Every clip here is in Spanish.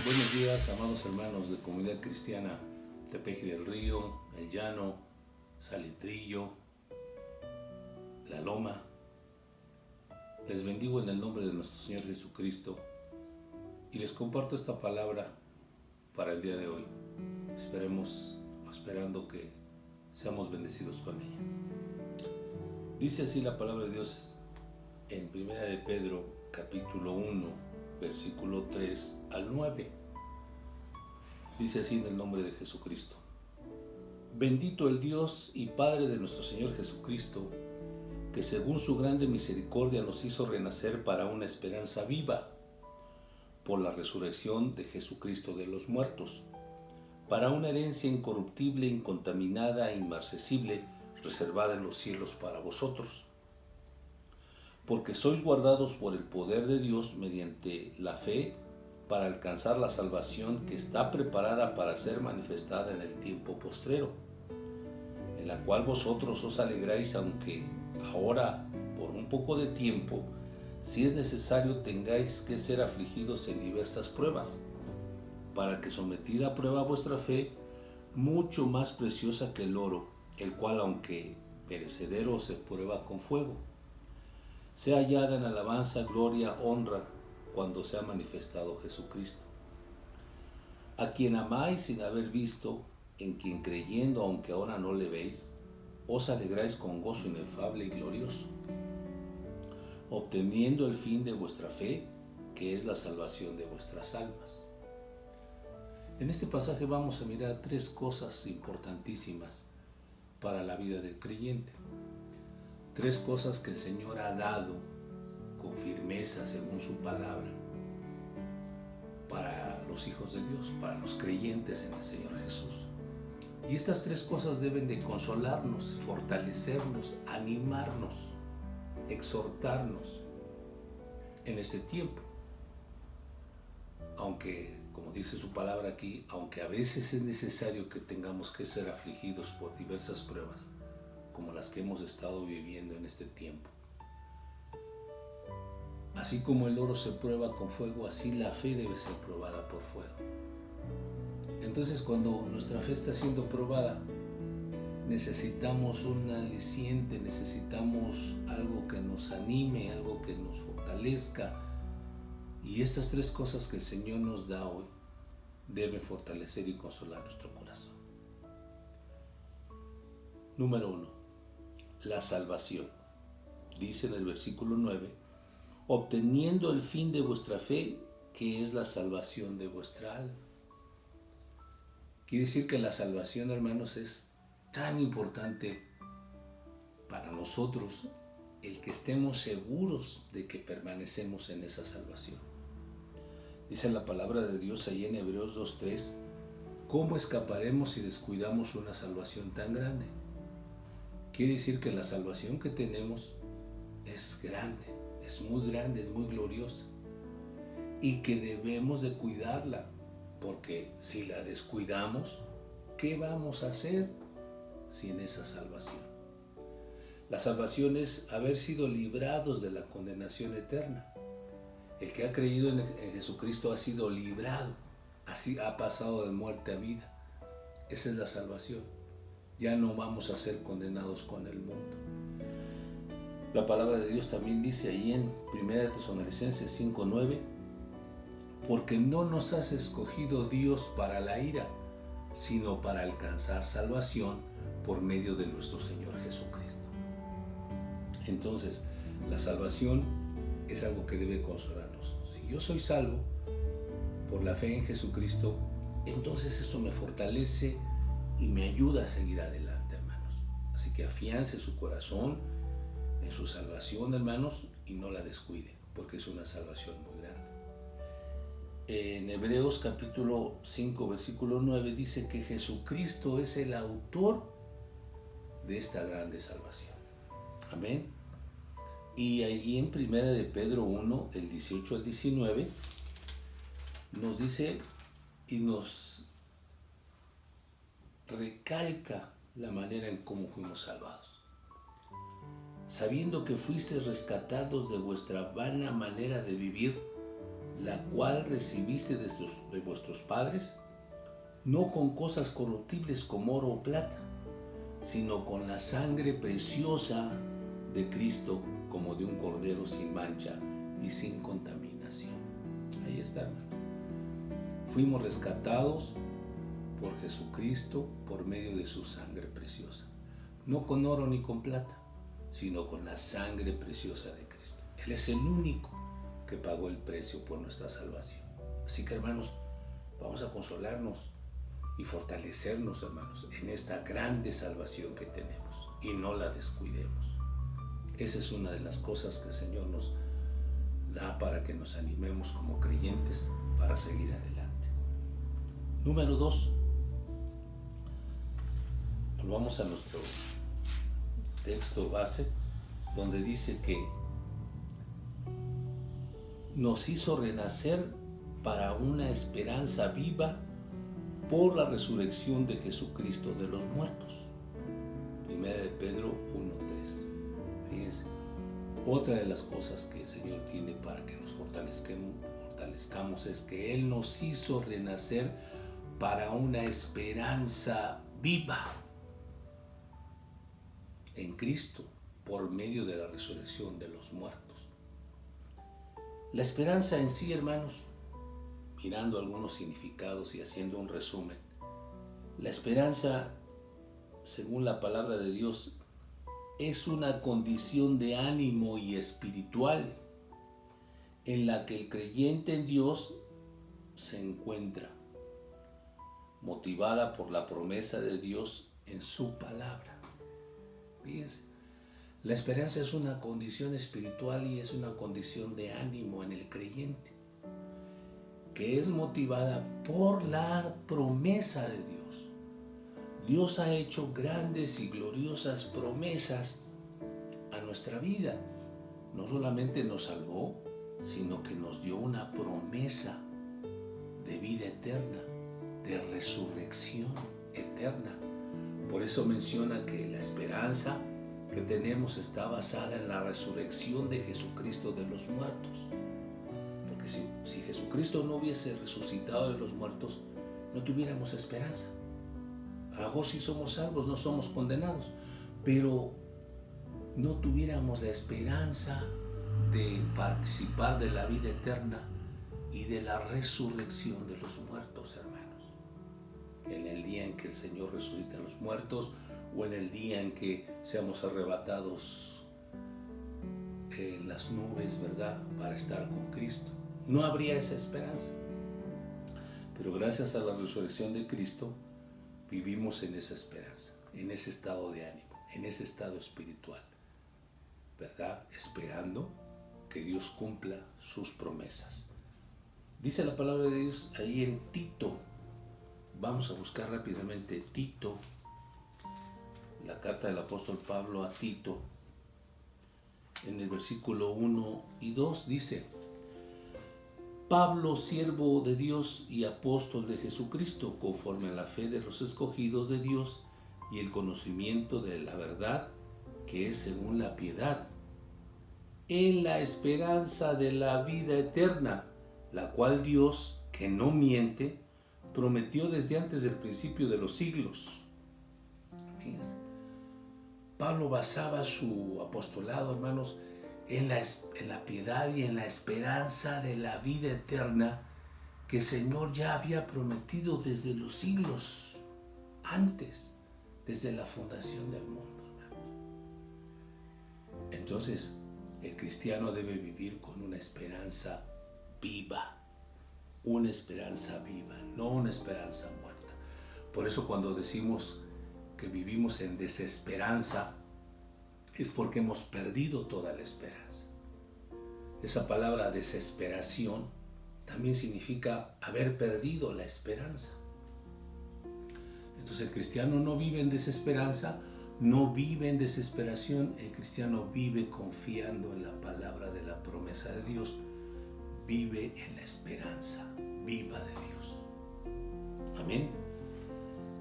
Buenos días, amados hermanos de Comunidad Cristiana Tepeji del Río, El Llano, Salitrillo, La Loma. Les bendigo en el nombre de nuestro Señor Jesucristo y les comparto esta palabra para el día de hoy. Esperando que seamos bendecidos con ella. Dice así la palabra de Dios en 1 de Pedro, capítulo 1, versículo 3 al 9. Dice así en el nombre de Jesucristo. Bendito el Dios y Padre de nuestro Señor Jesucristo, que según su grande misericordia nos hizo renacer para una esperanza viva, por la resurrección de Jesucristo de los muertos, para una herencia incorruptible, incontaminada e inmarcesible, reservada en los cielos para vosotros. Porque sois guardados por el poder de Dios mediante la fe, para alcanzar la salvación que está preparada para ser manifestada en el tiempo postrero, en la cual vosotros os alegráis, aunque ahora, por un poco de tiempo, si es necesario, tengáis que ser afligidos en diversas pruebas, para que sometida a prueba vuestra fe, mucho más preciosa que el oro, el cual, aunque perecedero, se prueba con fuego, sea hallada en alabanza, gloria, honra, cuando se ha manifestado Jesucristo, a quien amáis sin haber visto, en quien creyendo, aunque ahora no le veis, os alegráis con gozo inefable y glorioso, obteniendo el fin de vuestra fe, que es la salvación de vuestras almas. En este pasaje vamos a mirar tres cosas importantísimas para la vida del creyente. Tres cosas que el Señor ha dado con firmeza según su palabra para los hijos de Dios, para los creyentes en el Señor Jesús. Y estas tres cosas deben de consolarnos, fortalecernos, animarnos, exhortarnos en este tiempo. Aunque, como dice su palabra aquí, aunque a veces es necesario que tengamos que ser afligidos por diversas pruebas, como las que hemos estado viviendo en este tiempo. Así como el oro se prueba con fuego, así la fe debe ser probada por fuego. Entonces, cuando nuestra fe está siendo probada, necesitamos un aliciente, necesitamos algo que nos anime, algo que nos fortalezca. Y estas tres cosas que el Señor nos da hoy deben fortalecer y consolar nuestro corazón. Número 1. La salvación. Dice en el versículo 9, obteniendo el fin de vuestra fe, que es la salvación de vuestra alma. Quiere decir que la salvación, hermanos, es tan importante para nosotros el que estemos seguros de que permanecemos en esa salvación. Dice la palabra de Dios ahí en Hebreos 2:3, ¿cómo escaparemos si descuidamos una salvación tan grande? Quiere decir que la salvación que tenemos es grande, es muy grande, es muy gloriosa y que debemos de cuidarla, porque si la descuidamos, ¿qué vamos a hacer sin esa salvación? La salvación es haber sido librados de la condenación eterna. El que ha creído en Jesucristo ha sido librado, así ha pasado de muerte a vida. Esa es la salvación. Ya no vamos a ser condenados con el mundo. La palabra de Dios también dice ahí en 1 Tesalonicenses 5:9, porque no nos has escogido Dios para la ira, sino para alcanzar salvación por medio de nuestro Señor Jesucristo. Entonces, la salvación es algo que debe consolarnos. Si yo soy salvo por la fe en Jesucristo, entonces eso me fortalece y me ayuda a seguir adelante, hermanos. Así que afiance su corazón en su salvación, hermanos, y no la descuide, porque es una salvación muy grande. En Hebreos capítulo 5, versículo 9 dice que Jesucristo es el autor de esta grande salvación. Amén. Y allí en 1 de Pedro 1, del 18 al 19, nos dice y nos recalca la manera en cómo fuimos salvados. Sabiendo que fuisteis rescatados de vuestra vana manera de vivir, la cual recibiste de vuestros padres, no con cosas corruptibles como oro o plata, sino con la sangre preciosa de Cristo, como de un cordero sin mancha y sin contaminación. Ahí está, hermano. Fuimos rescatados por Jesucristo por medio de su sangre preciosa, no con oro ni con plata, sino con la sangre preciosa de Cristo. Él es el único que pagó el precio por nuestra salvación. Así que, hermanos, vamos a consolarnos y fortalecernos, hermanos, en esta grande salvación que tenemos, y no la descuidemos. Esa es una de las cosas que el Señor nos da para que nos animemos como creyentes para seguir adelante. Número 2. Volvamos a nuestro texto base, donde dice que nos hizo renacer para una esperanza viva por la resurrección de Jesucristo de los muertos. Primera de Pedro 1:3. Fíjense, otra de las cosas que el Señor tiene para que nos fortalezcamos es que Él nos hizo renacer para una esperanza viva en Cristo por medio de la resurrección de los muertos. La esperanza en sí, hermanos, mirando algunos significados y haciendo un resumen, la esperanza, según la palabra de Dios, es una condición de ánimo y espiritual en la que el creyente en Dios se encuentra, motivada por la promesa de Dios en su palabra. Fíjense, la esperanza es una condición espiritual y es una condición de ánimo en el creyente, que es motivada por la promesa de Dios. Dios ha hecho grandes y gloriosas promesas a nuestra vida. No solamente nos salvó, sino que nos dio una promesa de vida eterna, de resurrección eterna. Por eso menciona que la esperanza que tenemos está basada en la resurrección de Jesucristo de los muertos. Porque si Jesucristo no hubiese resucitado de los muertos, no tuviéramos esperanza. A lo mejor sí somos salvos, no somos condenados, pero no tuviéramos la esperanza de participar de la vida eterna y de la resurrección de los muertos, hermanos. En el día en que el Señor resucite a los muertos, o en el día en que seamos arrebatados en las nubes, ¿verdad?, para estar con Cristo. No habría esa esperanza. Pero gracias a la resurrección de Cristo, vivimos en esa esperanza, en ese estado de ánimo, en ese estado espiritual, ¿verdad?, esperando que Dios cumpla sus promesas. Dice la palabra de Dios ahí en Tito. Vamos a buscar rápidamente Tito, la carta del apóstol Pablo a Tito. En el versículo 1 y 2 dice: Pablo, siervo de Dios y apóstol de Jesucristo, conforme a la fe de los escogidos de Dios y el conocimiento de la verdad, que es según la piedad, en la esperanza de la vida eterna, la cual Dios, que no miente, prometió desde antes del principio de los siglos. Fíjense, Pablo basaba su apostolado, hermanos, en la piedad y en la esperanza de la vida eterna que el Señor ya había prometido desde los siglos antes, desde la fundación del mundo, hermanos. Entonces, el cristiano debe vivir con una esperanza viva, no una esperanza muerta. Por eso cuando decimos que vivimos en desesperanza, es porque hemos perdido toda la esperanza. Esa palabra desesperación también significa haber perdido la esperanza. Entonces el cristiano no vive en desesperanza, no vive en desesperación. El cristiano vive confiando en la palabra de la promesa de Dios, vive en la esperanza viva de Dios. Amén.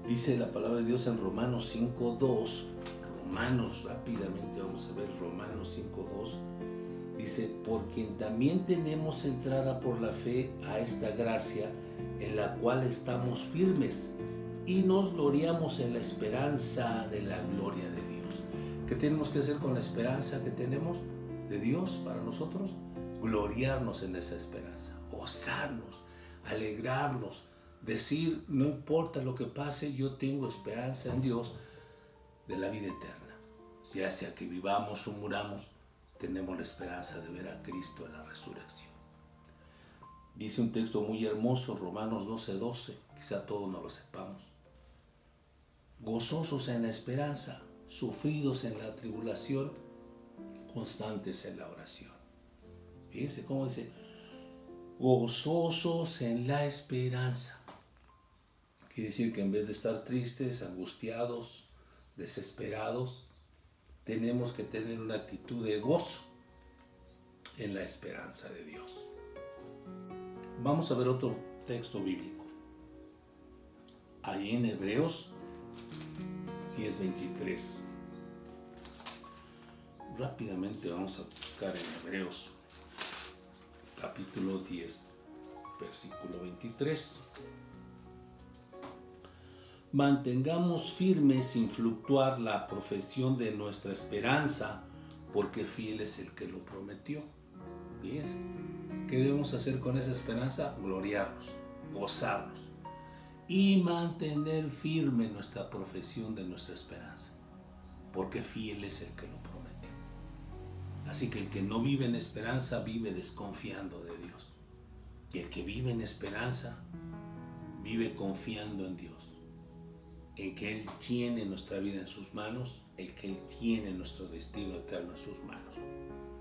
Dice la palabra de Dios en Romanos 5:2. Romanos, rápidamente vamos a ver Romanos 5:2. Dice, por quien también tenemos entrada por la fe a esta gracia en la cual estamos firmes y nos gloriamos en la esperanza de la gloria de Dios. ¿Qué tenemos que hacer con la esperanza que tenemos de Dios para nosotros? Gloriarnos en esa esperanza, gozarnos, alegrarnos, decir, no importa lo que pase, yo tengo esperanza en Dios de la vida eterna. Ya sea que vivamos o muramos, tenemos la esperanza de ver a Cristo en la resurrección. Dice un texto muy hermoso, Romanos 12:12, quizá todos no lo sepamos. Gozosos en la esperanza, sufridos en la tribulación, constantes en la oración. Fíjense cómo dice, gozosos en la esperanza. Quiere decir que en vez de estar tristes, angustiados, desesperados, tenemos que tener una actitud de gozo en la esperanza de Dios. Vamos a ver otro texto bíblico. Ahí en Hebreos 10:23. Rápidamente vamos a buscar en Hebreos capítulo 10, versículo 23. Mantengamos firme sin fluctuar la profesión de nuestra esperanza, porque fiel es el que lo prometió. Fíjense, ¿qué debemos hacer con esa esperanza? Gloriarnos, gozarnos y mantener firme nuestra profesión de nuestra esperanza, porque fiel es el que lo prometió. Así que el que no vive en esperanza vive desconfiando de Dios, y el que vive en esperanza vive confiando en Dios, en que Él tiene nuestra vida en sus manos, el que Él tiene nuestro destino eterno en sus manos.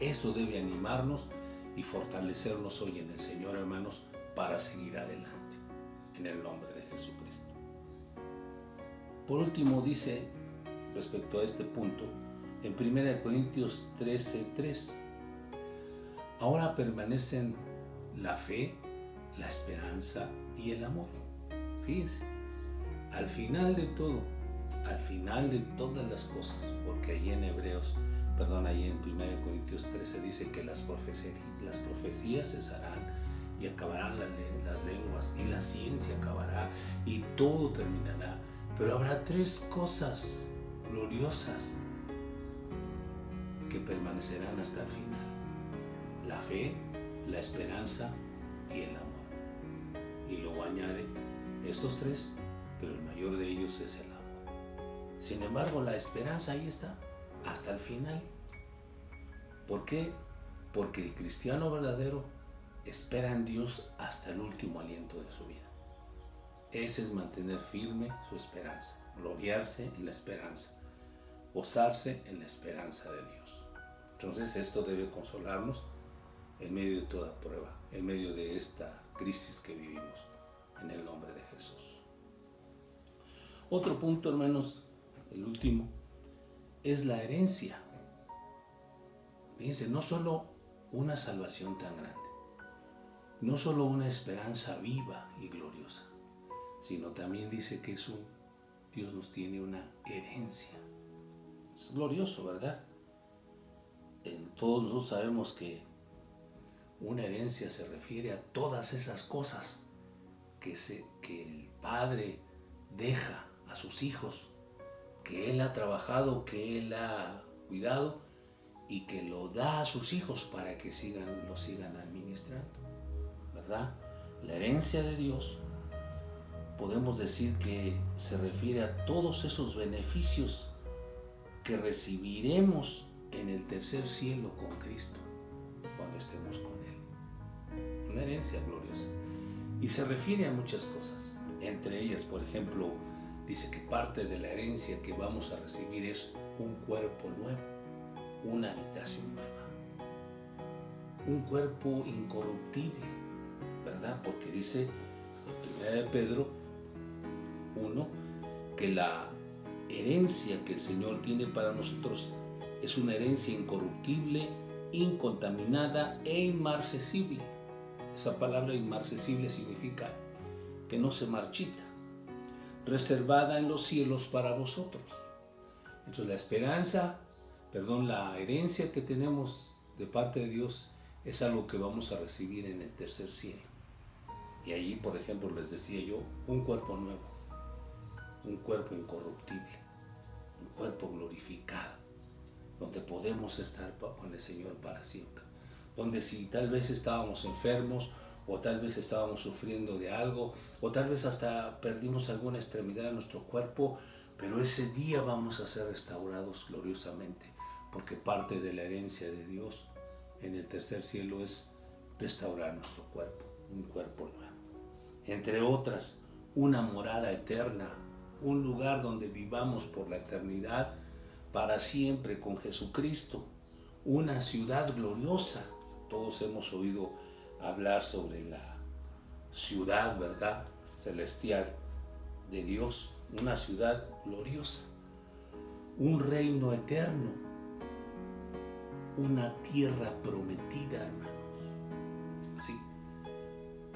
Eso debe animarnos y fortalecernos hoy en el Señor, hermanos, para seguir adelante, en el nombre de Jesucristo. Por último, dice, respecto a este punto, en 1 Corintios 13:3, ahora permanecen la fe, la esperanza y el amor. Fíjense, al final de todo, al final de todas las cosas, porque ahí en ahí en 1 Corintios 13 dice que las profecías cesarán y acabarán las lenguas y la ciencia acabará y todo terminará, pero habrá tres cosas gloriosas que permanecerán hasta el final: la fe, la esperanza y el amor. Y luego añade estos tres, pero el mayor de ellos es el amor. Sin embargo, la esperanza ahí está hasta el final. ¿Por qué? Porque el cristiano verdadero espera en Dios hasta el último aliento de su vida. Ese es mantener firme su esperanza, gloriarse en la esperanza, gozarse en la esperanza de Dios. Entonces esto debe consolarnos en medio de toda prueba, en medio de esta crisis que vivimos, en el nombre de Jesús. Otro punto, hermanos, el último, es la herencia. Fíjense, no solo una salvación tan grande, no solo una esperanza viva y gloriosa, sino también dice que Dios nos tiene una herencia. Es glorioso, ¿verdad? Todos nosotros sabemos que una herencia se refiere a todas esas cosas que el Padre deja a sus hijos, que Él ha trabajado, que Él ha cuidado y que lo da a sus hijos para que lo sigan administrando, ¿verdad? La herencia de Dios, podemos decir que se refiere a todos esos beneficios que recibiremos en el tercer cielo con Cristo, cuando estemos con Él. Una herencia gloriosa. Y se refiere a muchas cosas. Entre ellas, por ejemplo, dice que parte de la herencia que vamos a recibir es un cuerpo nuevo, una habitación nueva, un cuerpo incorruptible, ¿verdad? Porque dice en 1 Pedro 1 que la herencia que el Señor tiene para nosotros es una herencia incorruptible, incontaminada e inmarcesible. Esa palabra inmarcesible significa que no se marchita, reservada en los cielos para vosotros. Entonces la herencia que tenemos de parte de Dios es algo que vamos a recibir en el tercer cielo. Y allí, por ejemplo, les decía yo, un cuerpo nuevo, un cuerpo incorruptible, un cuerpo glorificado, donde podemos estar con el Señor para siempre. Donde si tal vez estábamos enfermos, o tal vez estábamos sufriendo de algo, o tal vez hasta perdimos alguna extremidad de nuestro cuerpo, pero ese día vamos a ser restaurados gloriosamente, porque parte de la herencia de Dios en el tercer cielo es restaurar nuestro cuerpo, un cuerpo nuevo. Entre otras, una morada eterna, un lugar donde vivamos por la eternidad, para siempre con Jesucristo, una ciudad gloriosa. Todos hemos oído hablar sobre la ciudad, ¿verdad?, celestial de Dios, una ciudad gloriosa, un reino eterno, una tierra prometida, hermanos. Sí,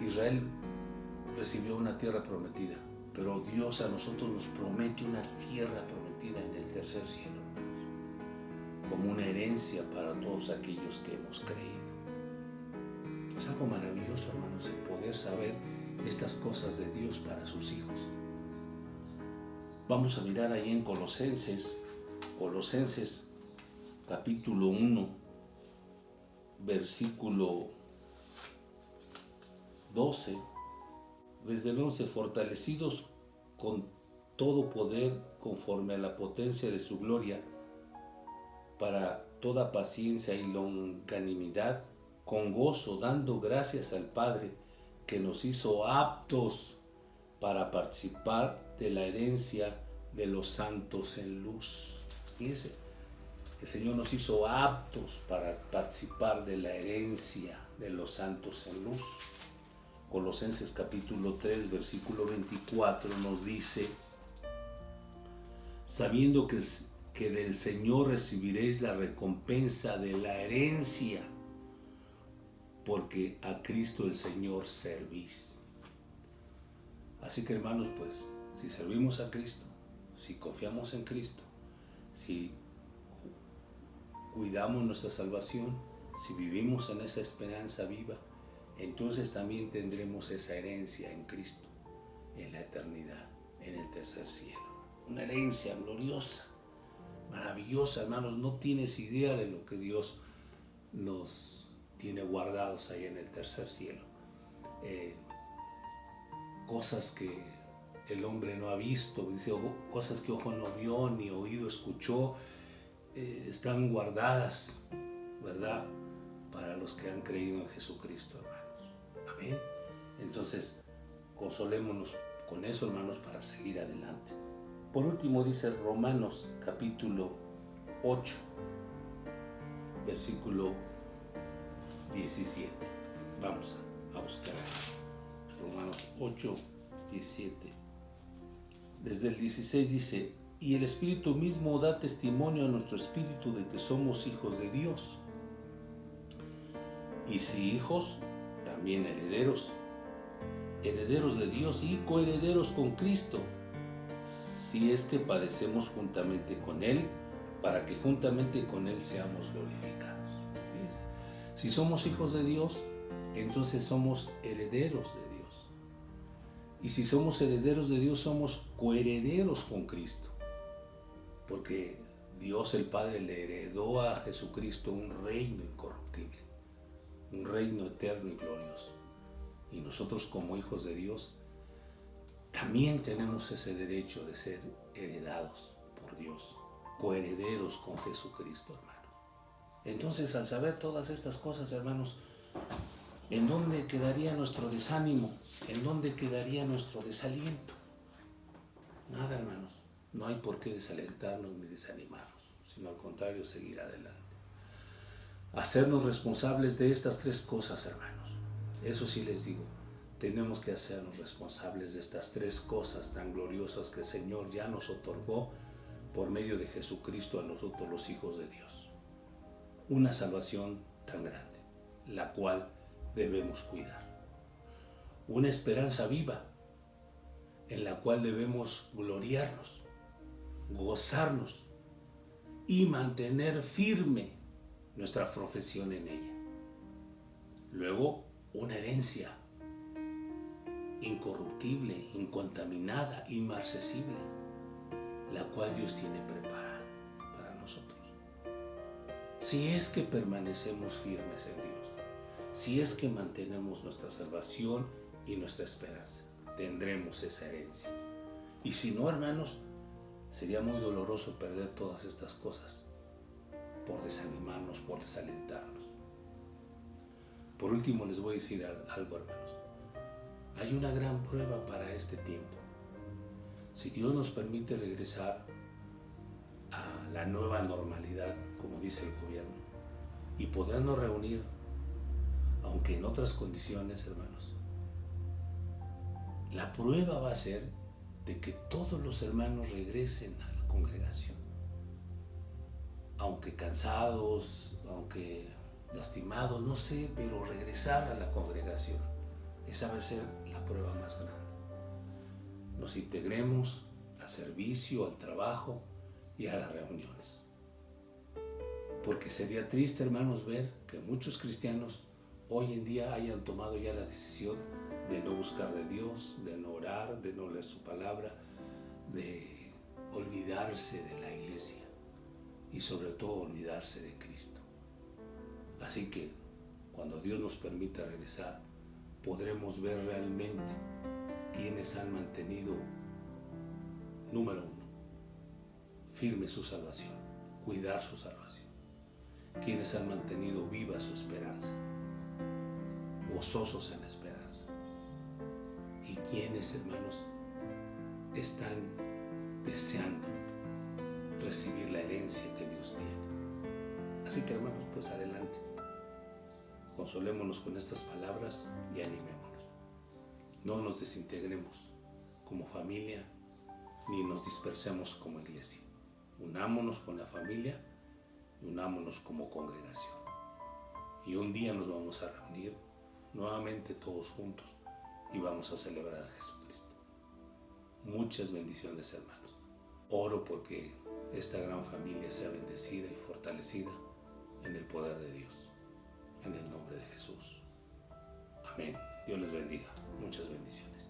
Israel recibió una tierra prometida, pero Dios a nosotros nos promete una tierra prometida en el tercer cielo, hermanos, como una herencia para todos aquellos que hemos creído. Es algo maravilloso, hermanos, el poder saber estas cosas de Dios para sus hijos. Vamos a mirar ahí en Colosenses capítulo 1, versículo 12, desde el 11, fortalecidos con todo poder conforme a la potencia de su gloria, para toda paciencia y longanimidad, con gozo, dando gracias al Padre, que nos hizo aptos para participar de la herencia de los santos en luz. Fíjense, el Señor nos hizo aptos para participar de la herencia de los santos en luz. Colosenses capítulo 3, versículo 24 nos dice: sabiendo que del Señor recibiréis la recompensa de la herencia, porque a Cristo el Señor servís. Así que, hermanos, pues, si servimos a Cristo, si confiamos en Cristo, si cuidamos nuestra salvación, si vivimos en esa esperanza viva, entonces también tendremos esa herencia en Cristo, en la eternidad, en el tercer cielo. Una herencia gloriosa, maravillosa, hermanos. No tienes idea de lo que Dios nos tiene guardados ahí en el tercer cielo. Cosas que el hombre no ha visto, dice, cosas que ojo no vio ni oído escuchó, están guardadas, ¿verdad?, para los que han creído en Jesucristo, hermanos. Amén. Entonces, consolémonos con eso, hermanos, para seguir adelante. Por último, dice Romanos capítulo 8, versículo 17. Vamos a buscar Romanos 8, 17. Desde el 16 dice: y el Espíritu mismo da testimonio a nuestro espíritu de que somos hijos de Dios. Y si hijos, también herederos, herederos de Dios y coherederos con Cristo, si es que padecemos juntamente con Él, para que juntamente con Él seamos glorificados. Fíjense. Si somos hijos de Dios, entonces somos herederos de Dios. Y si somos herederos de Dios, somos coherederos con Cristo. Porque Dios el Padre le heredó a Jesucristo un reino incorruptible, un reino eterno y glorioso. Y nosotros, como hijos de Dios, también tenemos ese derecho de ser heredados por Dios, coherederos con Jesucristo, hermano. Entonces, al saber todas estas cosas, hermanos, ¿en dónde quedaría nuestro desánimo? ¿En dónde quedaría nuestro desaliento? Nada, hermanos. No hay por qué desalentarnos ni desanimarnos, sino al contrario, seguir adelante. Hacernos responsables de estas tres cosas, hermanos. Eso sí les digo, tenemos que hacernos responsables de estas tres cosas tan gloriosas que el Señor ya nos otorgó por medio de Jesucristo a nosotros, los hijos de Dios. Una salvación tan grande, la cual debemos cuidar. Una esperanza viva, en la cual debemos gloriarnos, gozarnos y mantener firme nuestra profesión en ella. Luego, una herencia incorruptible, incontaminada, inmarcesible, la cual Dios tiene preparada para nosotros. Si es que permanecemos firmes en Dios, si es que mantenemos nuestra salvación y nuestra esperanza, tendremos esa herencia. Y si no, hermanos, sería muy doloroso perder todas estas cosas por desanimarnos, por desalentarnos. Por último, les voy a decir algo, hermanos. Hay una gran prueba para este tiempo. Si Dios nos permite regresar a la nueva normalidad, como dice el gobierno, y podernos reunir, aunque en otras condiciones, hermanos, la prueba va a ser de que todos los hermanos regresen a la congregación. Aunque cansados, aunque lastimados, no sé, pero regresar a la congregación. Esa va a ser la prueba más grande. Nos integremos al servicio, al trabajo y a las reuniones. Porque sería triste, hermanos, ver que muchos cristianos hoy en día hayan tomado ya la decisión de no buscar de Dios, de no orar, de no leer su palabra, de olvidarse de la iglesia y sobre todo olvidarse de Cristo. Así que cuando Dios nos permita regresar, podremos ver realmente quienes han mantenido, número uno, firme su salvación, cuidar su salvación, quienes han mantenido viva su esperanza, gozosos en la esperanza, y quienes, hermanos, están deseando recibir la herencia que Dios tiene. Así que, hermanos, pues adelante, consolémonos con estas palabras y animémonos. No nos desintegremos como familia ni nos dispersemos como iglesia. Unámonos con la familia y unámonos como congregación. Y un día nos vamos a reunir nuevamente todos juntos y vamos a celebrar a Jesucristo. Muchas bendiciones, hermanos. Oro porque esta gran familia sea bendecida y fortalecida en el poder de Dios. En el nombre de Jesús. Amén. Dios les bendiga. Muchas bendiciones.